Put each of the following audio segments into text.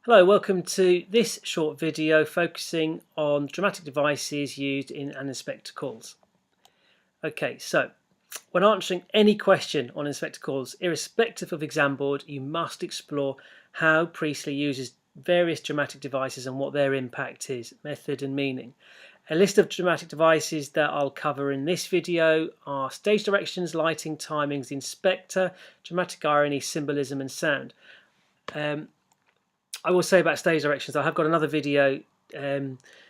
Hello, welcome to this short video focusing on dramatic devices used in an inspector calls. Okay, so when answering any question on inspector calls, irrespective of exam board, you must explore how Priestley uses various dramatic devices and what their impact is, method and meaning. A list of dramatic devices that I'll cover in this video are stage directions, lighting, timings, the inspector, dramatic irony, symbolism and sound. I will say about stage directions, I have got another video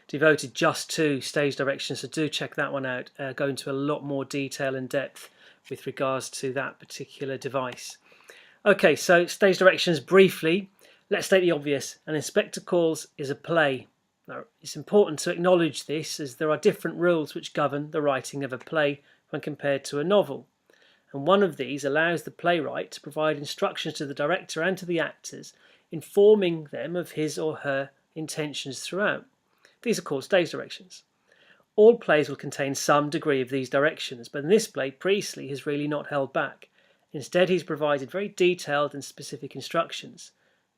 devoted just to stage directions, so do check that one out. Go into a lot more detail and depth with regards to that particular device. Okay, so stage directions briefly. Let's state the obvious. An inspector calls is a play. Now, it's important to acknowledge this as there are different rules which govern the writing of a play when compared to a novel. And one of these allows the playwright to provide instructions to the director and to the actors, informing them of his or her intentions throughout. These are called stage directions. All plays will contain some degree of these directions, but in this play, Priestley has really not held back. Instead, he's provided very detailed and specific instructions.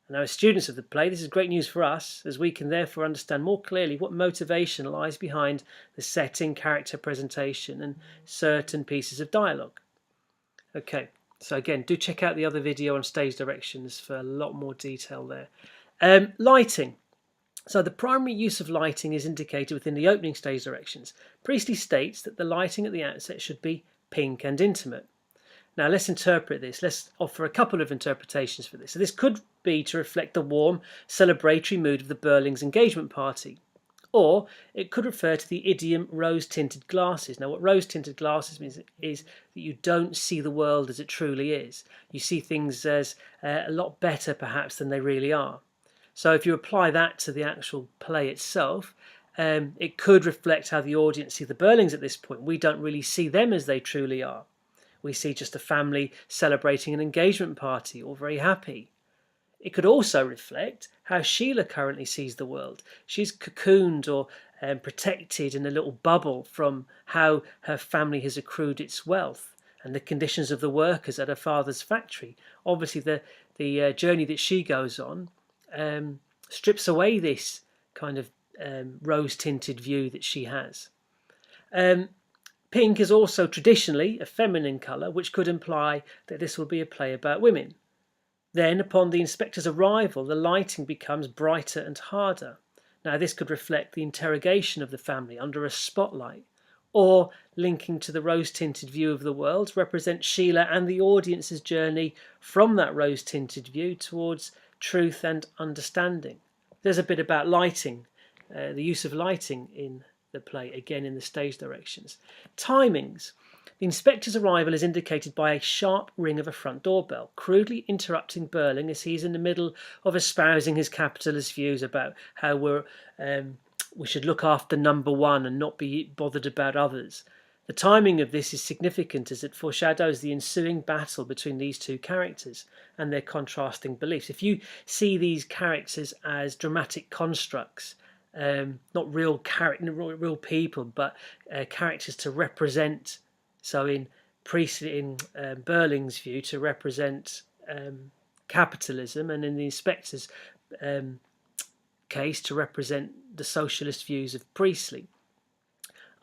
And now, as students of the play, this is great news for us, as we can therefore understand more clearly what motivation lies behind the setting, character presentation, and certain pieces of dialogue. Okay. So again, do check out the other video on stage directions for a lot more detail there. Lighting. So the primary use of lighting is indicated within the opening stage directions. Priestley states that the lighting at the outset should be pink and intimate. Now let's interpret this. Let's offer a couple of interpretations for this. So this could be to reflect the warm, celebratory mood of the Burling's engagement party. Or it could refer to the idiom rose-tinted glasses. Now what rose-tinted glasses means is that you don't see the world as it truly is. You see things as a lot better perhaps than they really are. So if you apply that to the actual play itself, it could reflect how the audience see the Burlings at this point. We don't really see them as they truly are. We see just a family celebrating an engagement party or very happy. It could also reflect how Sheila currently sees the world. She's cocooned or protected in a little bubble from how her family has accrued its wealth and the conditions of the workers at her father's factory. Obviously, the journey that she goes on strips away this kind of rose-tinted view that she has. Pink is also traditionally a feminine colour, which could imply that this will be a play about women. Then, upon the inspector's arrival, the lighting becomes brighter and harder. Now, this could reflect the interrogation of the family under a spotlight, or, linking to the rose-tinted view of the world, represent Sheila and the audience's journey from that rose-tinted view towards truth and understanding. There's a bit about lighting, the use of lighting in the play, again in the stage directions. Timings. The inspector's arrival is indicated by a sharp ring of a front doorbell, crudely interrupting Burling as he's in the middle of espousing his capitalist views about how we should look after number one and not be bothered about others. The timing of this is significant as it foreshadows the ensuing battle between these two characters and their contrasting beliefs. If you see these characters as dramatic constructs, not real people, but characters to represent. So in Burling's view, to represent capitalism, and in the inspector's case, to represent the socialist views of Priestley.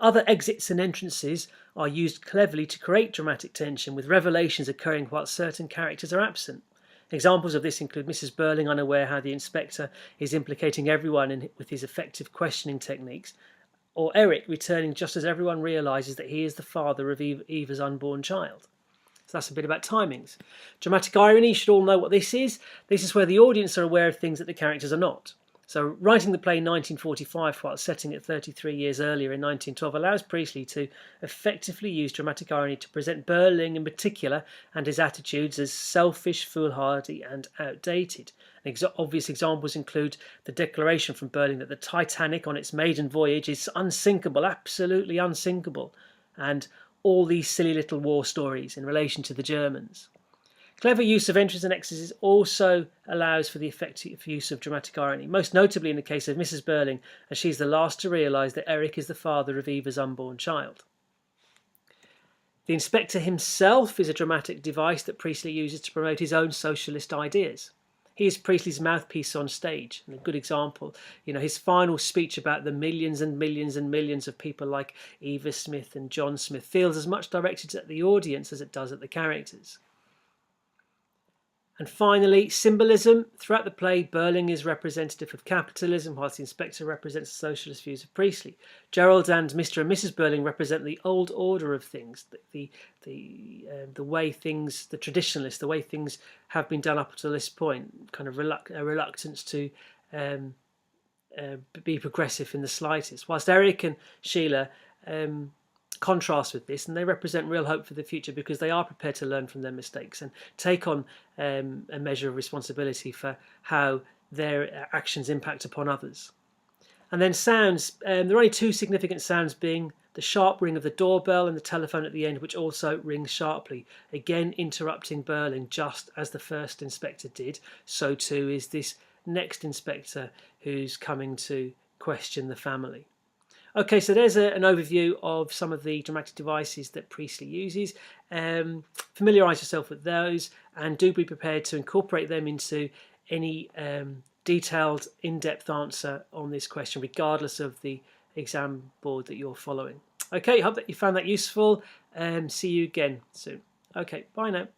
Other exits and entrances are used cleverly to create dramatic tension, with revelations occurring while certain characters are absent. Examples of this include Mrs. Burling unaware how the inspector is implicating everyone with his effective questioning techniques, or Eric returning just as everyone realises that he is the father of Eva's unborn child. So that's a bit about timings. Dramatic irony, you should all know what this is. This is where the audience are aware of things that the characters are not. So writing the play in 1945 while setting it 33 years earlier in 1912 allows Priestley to effectively use dramatic irony to present Burling in particular and his attitudes as selfish, foolhardy and outdated. Obvious examples include the declaration from Burling that the Titanic on its maiden voyage is unsinkable, absolutely unsinkable, and all these silly little war stories in relation to the Germans. Clever use of entries and exits also allows for the effective use of dramatic irony, most notably in the case of Mrs. Burling, as she's the last to realise that Eric is the father of Eva's unborn child. The inspector himself is a dramatic device that Priestley uses to promote his own socialist ideas. He is Priestley's mouthpiece on stage, and a good example. You know, his final speech about the millions and millions and millions of people like Eva Smith and John Smith feels as much directed at the audience as it does at the characters. And finally, symbolism. Throughout the play, Burling is representative of capitalism, whilst the inspector represents the socialist views of Priestley. Gerald and Mr. and Mrs. Burling represent the old order of things, the way things, the traditionalist, the way things have been done up to this point, kind of a reluctance to be progressive in the slightest. Whilst Eric and Sheila contrast with this, and they represent real hope for the future because they are prepared to learn from their mistakes and take on a measure of responsibility for how their actions impact upon others. And then sounds, there are only two significant sounds, being the sharp ring of the doorbell and the telephone at the end, which also rings sharply, again interrupting Burling just as the first inspector did. So too is this next inspector who's coming to question the family. Okay, so there's an overview of some of the dramatic devices that Priestley uses. Familiarise yourself with those, and do be prepared to incorporate them into any detailed, in-depth answer on this question, regardless of the exam board that you're following. Okay, hope that you found that useful. See you again soon. Okay, bye now.